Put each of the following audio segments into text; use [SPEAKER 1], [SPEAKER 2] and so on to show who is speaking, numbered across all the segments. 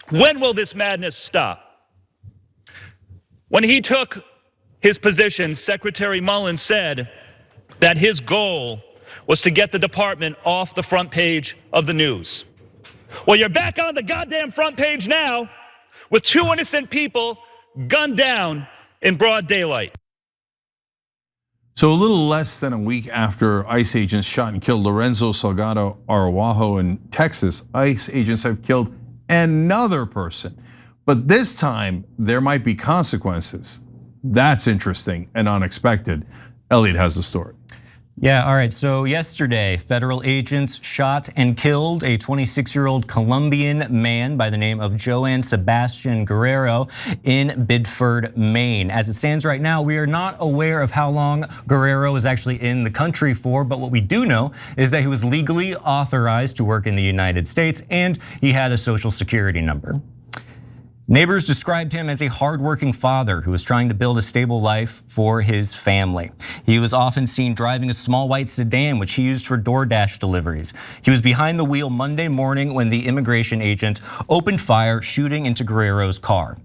[SPEAKER 1] When will this madness stop? When he took his position, Secretary Mullen said that his goal was to get the department off the front page of the news. Well, you're back on the goddamn front page now with 2 innocent people gunned down in broad daylight.
[SPEAKER 2] So a little less than a week after ICE agents shot and killed Lorenzo Salgado Araujo in Texas, ICE agents have killed another person. But this time, there might be consequences. That's interesting and unexpected. Elliot has the story.
[SPEAKER 3] Yeah, all right, so yesterday, federal agents shot and killed a 26-year-old Colombian man by the name of Joan Sebastian Guerrero in Biddeford, Maine. As it stands right now, we are not aware of how long Guerrero was actually in the country for, but what we do know is that he was legally authorized to work in the United States and he had a social security number. Neighbors described him as a hardworking father who was trying to build a stable life for his family. He was often seen driving a small white sedan, which he used for DoorDash deliveries. He was behind the wheel Monday morning when the immigration agent opened fire, shooting into Guerrero's car.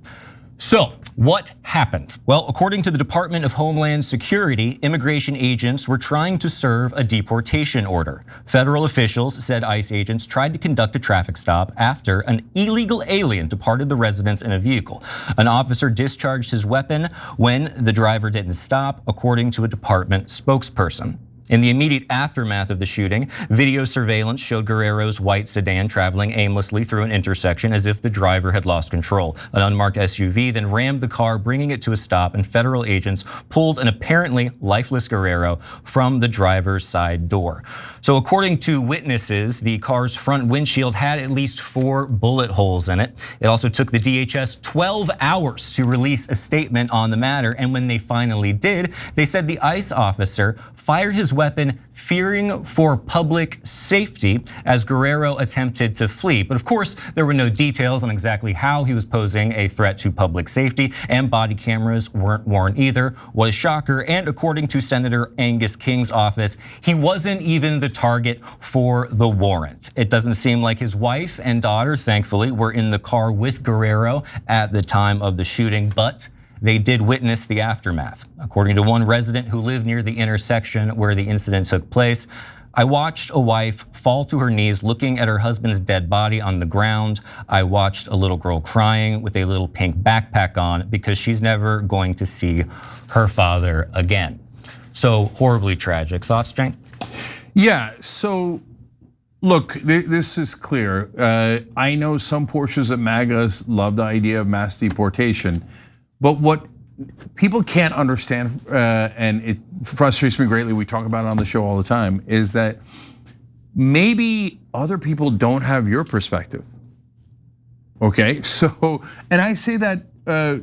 [SPEAKER 3] So, what happened? Well, according to the Department of Homeland Security, immigration agents were trying to serve a deportation order. Federal officials said ICE agents tried to conduct a traffic stop after an illegal alien departed the residence in a vehicle. An officer discharged his weapon when the driver didn't stop, according to a department spokesperson. In the immediate aftermath of the shooting, video surveillance showed Guerrero's white sedan traveling aimlessly through an intersection as if the driver had lost control. An unmarked SUV then rammed the car, bringing it to a stop, and federal agents pulled an apparently lifeless Guerrero from the driver's side door. So according to witnesses, the car's front windshield had at least 4 bullet holes in it. It also took the DHS 12 hours to release a statement on the matter, and when they finally did, they said the ICE officer fired his weapon fearing for public safety as Guerrero attempted to flee. But of course, there were no details on exactly how he was posing a threat to public safety, and body cameras weren't worn either. What a shocker. And according to Senator Angus King's office, he wasn't even the target for the warrant. It doesn't seem like his wife and daughter, thankfully, were in the car with Guerrero at the time of the shooting, but they did witness the aftermath. According to one resident who lived near the intersection where the incident took place, I watched a wife fall to her knees looking at her husband's dead body on the ground. I watched a little girl crying with a little pink backpack on because she's never going to see her father again. So horribly tragic. Thoughts, Cenk?
[SPEAKER 2] Yeah, so look, this is clear. I know some portions of MAGAs love the idea of mass deportation, but what people can't understand, and it frustrates me greatly, we talk about it on the show all the time, is that maybe other people don't have your perspective. Okay, so, and I say that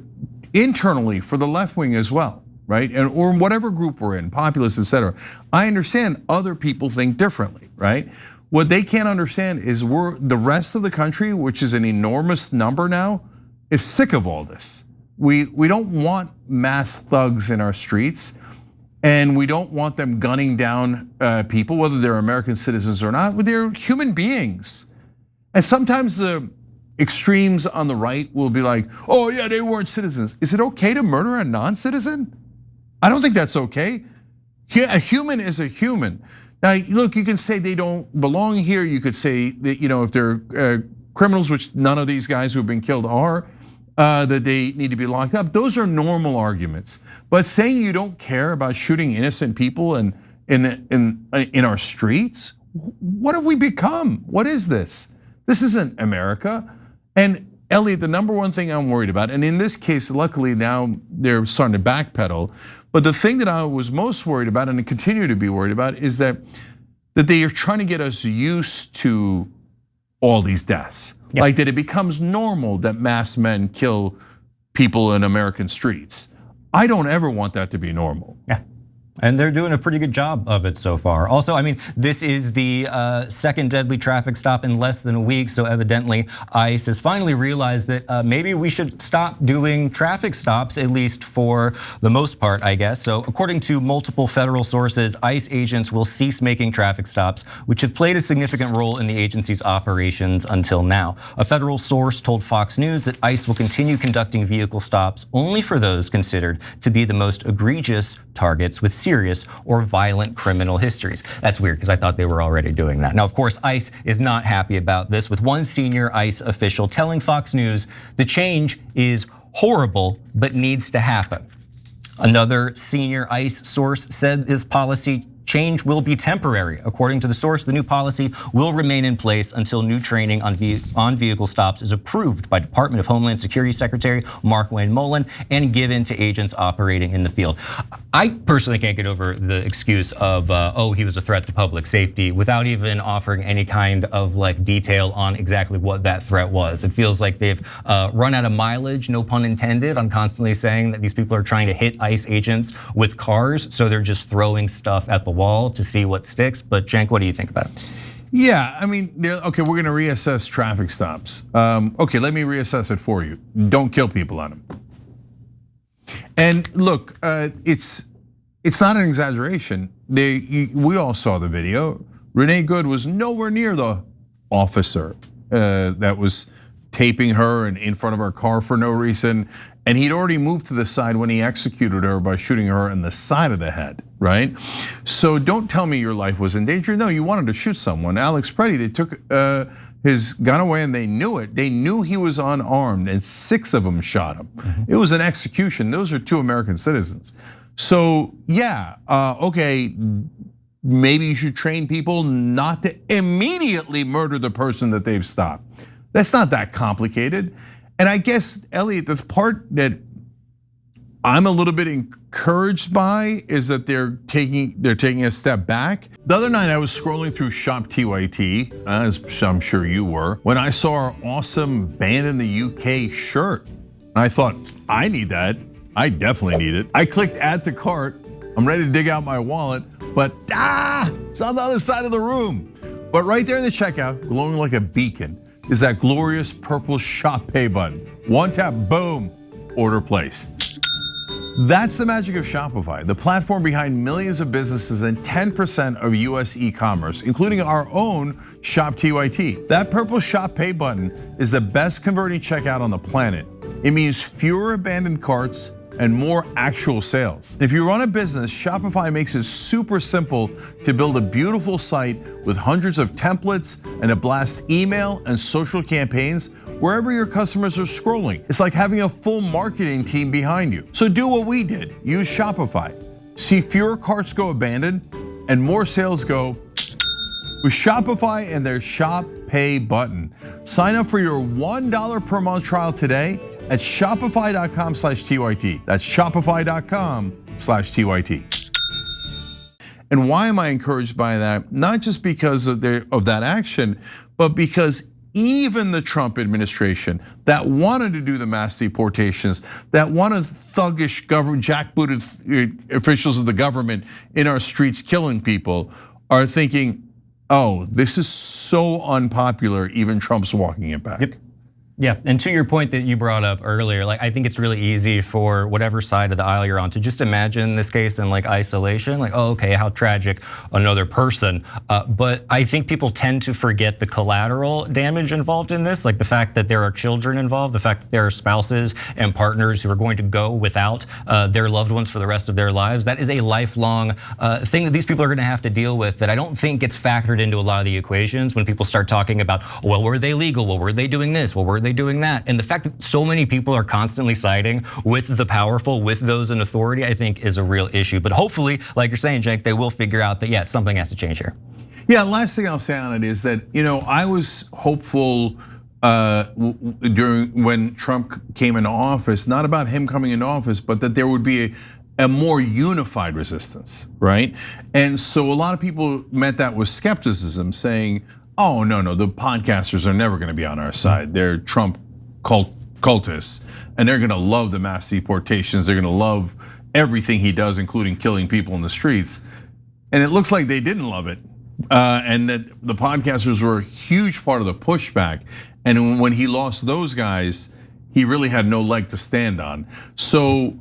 [SPEAKER 2] internally for the left wing as well, right? And or whatever group we're in, populists, etc. I understand other people think differently, right? What they can't understand is the rest of the country, which is an enormous number now, is sick of all this. We don't want mass thugs in our streets, and we don't want them gunning down people, whether they're American citizens or not. They're human beings. And sometimes the extremes on the right will be like, oh yeah, they weren't citizens. Is it okay to murder a non-citizen? I don't think that's okay. A human is a human. Now, look, you can say they don't belong here. You could say that, if they're criminals, which none of these guys who have been killed are, that they need to be locked up. Those are normal arguments. But saying you don't care about shooting innocent people in our streets, what have we become? What is this? This isn't America. And Elliot, the number one thing I'm worried about, and in this case, luckily now they're starting to backpedal, but the thing that I was most worried about and continue to be worried about is that they are trying to get us used to all these deaths. Yep. Like that it becomes normal that mass men kill people in American streets. I don't ever want that to be normal.
[SPEAKER 3] Yeah. And they're doing a pretty good job of it so far. Also, I mean, this is the second deadly traffic stop in less than a week. So evidently, ICE has finally realized that maybe we should stop doing traffic stops, at least for the most part, I guess. So according to multiple federal sources, ICE agents will cease making traffic stops, which have played a significant role in the agency's operations until now. A federal source told Fox News that ICE will continue conducting vehicle stops only for those considered to be the most egregious targets with serious or violent criminal histories. That's weird because I thought they were already doing that. Now, of course, ICE is not happy about this, with one senior ICE official telling Fox News the change is horrible but needs to happen. Another senior ICE source said this policy change will be temporary. According to the source, the new policy will remain in place until new training on vehicle stops is approved by Department of Homeland Security Secretary Markwayne Mullin and given to agents operating in the field. I personally can't get over the excuse of, oh, he was a threat to public safety, without even offering any kind of like detail on exactly what that threat was. It feels like they've run out of mileage, no pun intended, on constantly saying that these people are trying to hit ICE agents with cars, so they're just throwing stuff at the wall to see what sticks. But Cenk, what do you think about it?
[SPEAKER 2] Yeah, I mean, okay, we're gonna reassess traffic stops. Okay, let me reassess it for you. Don't kill people on them. And look, it's not an exaggeration. We all saw the video. Renee Good was nowhere near the officer that was taping her and in front of her car for no reason. And he'd already moved to the side when he executed her by shooting her in the side of the head, right? So don't tell me your life was in danger. No, you wanted to shoot someone. Alex Preddy, they took his gun away and they knew it. They knew he was unarmed and 6 of them shot him. It was an execution. Those are 2 American citizens. So yeah, okay, maybe you should train people not to immediately murder the person that they've stopped. That's not that complicated. And I guess, Elliot, the part that I'm a little bit encouraged by is that they're taking a step back. The other night I was scrolling through Shop TYT, as I'm sure you were, when I saw our awesome Banned in the UK shirt. And I thought, I need that. I definitely need it. I clicked add to cart. I'm ready to dig out my wallet, but it's on the other side of the room. But right there in the checkout, glowing like a beacon, is that glorious purple Shop Pay button. One tap, boom, order placed. That's the magic of Shopify, the platform behind millions of businesses and 10% of US e-commerce, including our own Shop TYT. That purple Shop Pay button is the best converting checkout on the planet. It means fewer abandoned carts and more actual sales. If you run a business, Shopify makes it super simple to build a beautiful site with hundreds of templates and a blast email and social campaigns wherever your customers are scrolling. It's like having a full marketing team behind you. So do what we did, use Shopify. See fewer carts go abandoned and more sales go with Shopify and their Shop Pay button. Sign up for your $1 per month trial today at shopify.com/TYT. That's shopify.com/TYT. And why am I encouraged by that? Not just because of that action, but because even the Trump administration that wanted to do the mass deportations, that wanted thuggish government, jackbooted officials of the government in our streets killing people, are thinking, oh, this is so unpopular, even Trump's walking it back.
[SPEAKER 3] Yep. Yeah, and to your point that you brought up earlier, like I think it's really easy for whatever side of the aisle you're on to just imagine this case in like isolation, like, oh, okay, how tragic, another person. But I think people tend to forget the collateral damage involved in this, like the fact that there are children involved, the fact that there are spouses and partners who are going to go without their loved ones for the rest of their lives. That is a lifelong thing that these people are gonna have to deal with that I don't think gets factored into a lot of the equations when people start talking about, well, were they legal? Well, were they doing this? Well, were they doing that? And the fact that so many people are constantly siding with the powerful, with those in authority, I think is a real issue. But hopefully, like you're saying, Cenk, they will figure out that, yeah, something has to change here.
[SPEAKER 2] Yeah, last thing I'll say on it is that, I was hopeful during when Trump came into office, not about him coming into office, but that there would be a more unified resistance, right? And so a lot of people met that with skepticism, saying, oh, no, the podcasters are never gonna be on our side. They're Trump cultists, and they're gonna love the mass deportations. They're gonna love everything he does, including killing people in the streets. And it looks like they didn't love it. And that the podcasters were a huge part of the pushback. And when he lost those guys, he really had no leg to stand on. So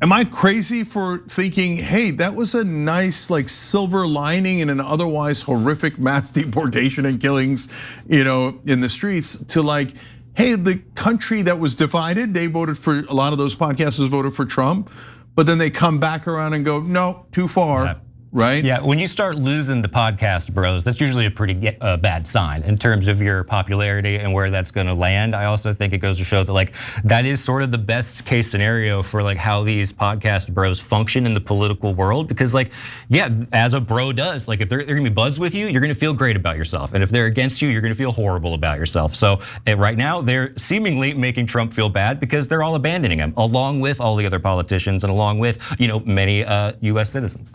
[SPEAKER 2] am I crazy for thinking, hey, that was a nice like silver lining in an otherwise horrific mass deportation and killings, in the streets, to like, hey, the country that was divided, they voted for, a lot of those podcasters voted for Trump, but then they come back around and go, no, too far. Right?
[SPEAKER 3] Yeah, when you start losing the podcast bros, that's usually a pretty bad sign in terms of your popularity and where that's gonna land. I also think it goes to show that like that is sort of the best case scenario for like how these podcast bros function in the political world, because like, yeah, as a bro does, like if they're gonna be buds with you, you're gonna feel great about yourself. And if they're against you, you're gonna feel horrible about yourself. So right now they're seemingly making Trump feel bad because they're all abandoning him, along with all the other politicians and along with many US citizens.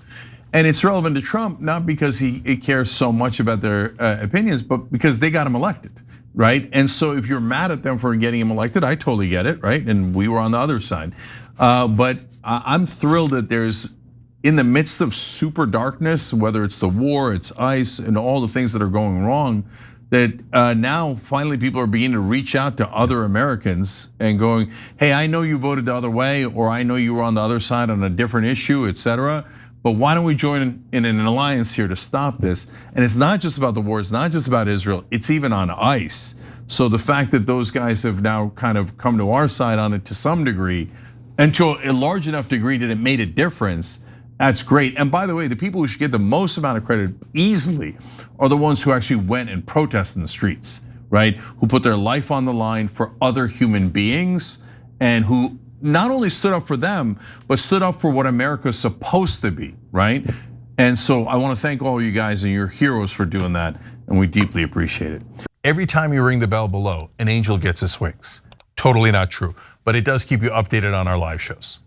[SPEAKER 2] And it's relevant to Trump, not because he cares so much about their opinions, but because they got him elected, right? And so if you're mad at them for getting him elected, I totally get it, right? And we were on the other side. But I'm thrilled that there's, in the midst of super darkness, whether it's the war, it's ICE, and all the things that are going wrong, that now finally people are beginning to reach out to other Americans and going, hey, I know you voted the other way, or I know you were on the other side on a different issue, etc. But why don't we join in an alliance here to stop this? And it's not just about the war, it's not just about Israel, it's even on ICE. So the fact that those guys have now kind of come to our side on it to some degree, and to a large enough degree that it made a difference, that's great. And by the way, the people who should get the most amount of credit easily are the ones who actually went and protested in the streets, right? Who put their life on the line for other human beings, and who not only stood up for them, but stood up for what America's supposed to be, right? And so I want to thank all you guys, and you're heroes for doing that, and we deeply appreciate it. Every time you ring the bell below, an angel gets his wings. Totally not true, but it does keep you updated on our live shows.